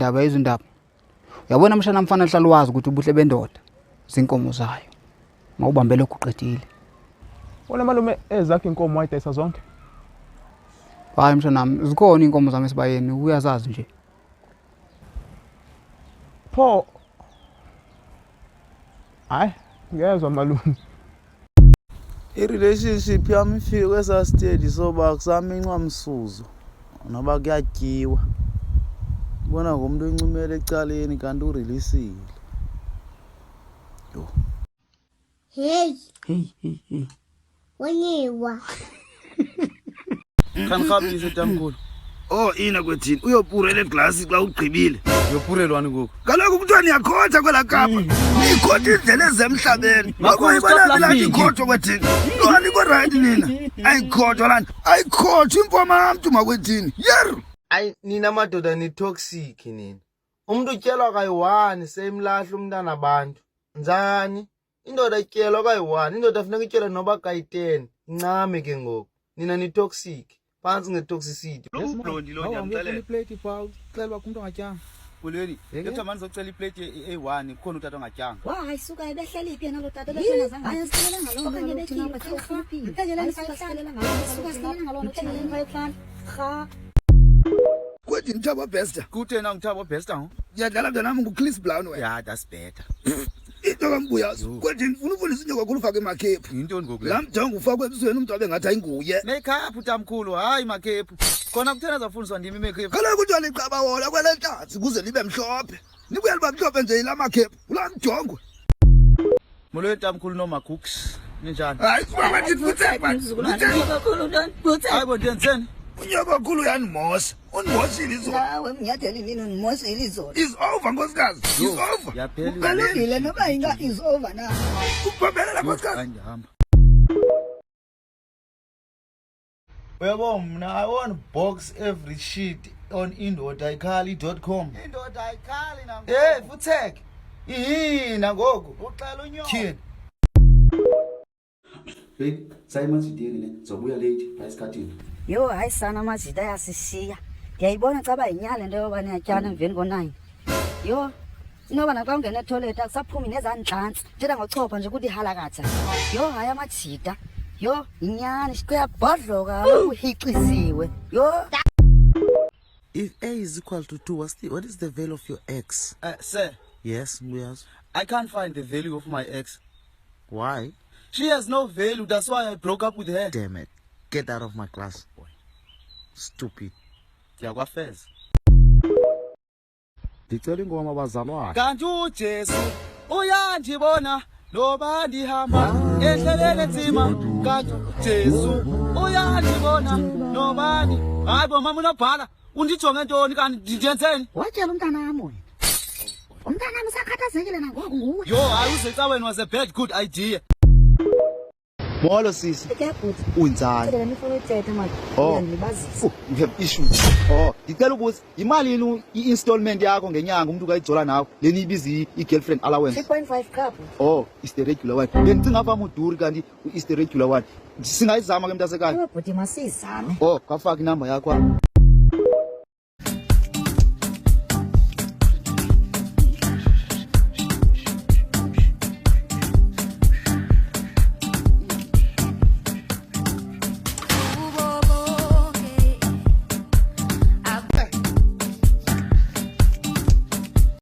Indaba izindaba. Uyabona mshana mfana hlala wazi ukuthi ubuhle bendoda zinkomo zayo. Mawubambele kuqedile. Wona malume ezakhe inkomo wayidayisa zonke. Hayi mshanami, zikhona inkomo zami esibayeni, uyazazi nje. Pho hayi ngezwe malume. I-relationship yami ifike kwesa stage soba kusamincwa msuzo noba kuyatyiwa. Bona ngomuntu oncimela ecaleni kanti urelisile. Yo. Hey, Hey. waniwa. Khanigabise tamkhulu. Oh ina kwethini uyopurela eglass xa ugqibile. Uyopurelwani ngoku? Kaloku kuthiwa niyakhotha kwela kapa. Nikhotha indlela ezemhlabeni. Makuyibona mina ikhotho kwethini. Lani ko right nina. Ayikhotho lana. Ayikhotho impoma mntu makwethini. Yer. Ayi nina madoda ni toxic nina. Umuntu utyelwa kayi-1 seyimlahla umntana abantu. Nzani? Indoda ityelwa kayi-1, indoda funeka ityelwe noba kayi-10. Incame ke ngoku. Nina ni toxic. Phansi nge-toxicity. Ublondi lo ndiyamxelela. Iplate pha ucela uba umuntu ongatyanga. Bulweni, ngethiwa manje uzocela iplate e1 kukhona utata ongatyanga. Hayi suka ebehleli phi nalo tata bethena zanga. Hayi sicelela ngalo okanye bethi bathini. Phekele sicelela ngalo. Suka sicelela ngalo uthengele ngayiplan. Kha. Kwethini Thabo Bester. Kuthena ngithabo best ngo. Ngiyadlala mntana nami nguChris Brown wena. Yeah, that's better. Into kambuyazi. Kwethini ufuna ufundisa inyoka kakhulu ufake emakhephu. Yintoni ngoku le? Lamjonga ufakwe ebusweni umuntu abe ngathi ayinguye. Makeup utamkhulu, hayi makhephu. Khona kuthena zafundiswa ndimi makeup. Kaloku kuthiwa liqaba wona kwele ntatsi kuze libe mhlophe. Nibuye liba mhlophe nje ilamakhepu. Ulamjongwe. Molweni tamkhulu noma cooks. Ninjani? Hayi sibabathi futheka. Hayi bo ndenzeni? Unyoka kakhulu yanimosa. Unimosile izolo. Nawe mnyatheli mina unimosile izolo. Is over nkosikazi. Is over. Yaphela. Kalungile noba inga is over na. Ukubambelela nkosikazi. Angihamba. Uyabo mna I want box every shit on indodayikali.com. Indoda ayikhali na. Hey futhek. Ihina ngoku. Uxela unyoka. Tyhini. Hey, Simon sidini ne. Zobuya late esikhathini. Yo hayi sana amajita yasishiya. Ngiyayibona caba inyale into yoba niyatyana emveni ko9. Yo inoba naxa ungena etoilet akusaphumi nezanhlansi. Thetha ngochopha nje ukuthi ihalakatha. Yo hayi amajita. Yo inyani kuyabhodloka uhicisiwe. Yo If A is equal to 2, what is the value of your x? Sir. Yes, Muyaz. I can't find the value of my ex. Why? She has no value. That's why I broke up with her. Damn it. Get out of my class, boy. Stupid. Yakwafez. Ngicela ingoma abazalwane. Kanti uJesu uyandibona noba ndihamba ehlelele nzima. Kanti uJesu uyandibona noba hayibo mama unobhala undijonge ntoni kanti ndiyenzeni? watshela umntanami wena. Umntanami usakhathazekile nangoku nguwe. Yo hayi uzecaweni was a bad good idea. Molo sisi. Ekebhuti. Unjani? Phela nifuna uthetha manje. Oh. Uyangilibazisa. You have issues. Oh, ngicela ukuthi imali yini i-installment yakho ngenyanga umuntu kayijola nawe leni ibiza i-girlfriend allowance. 3.5 cup. Oh, is the regular one. Bengicinga afama uduri kanti is the regular one. Singayizama ke mntasekhaya. Bhuti masizame. Oh, kafaka inamba yakho.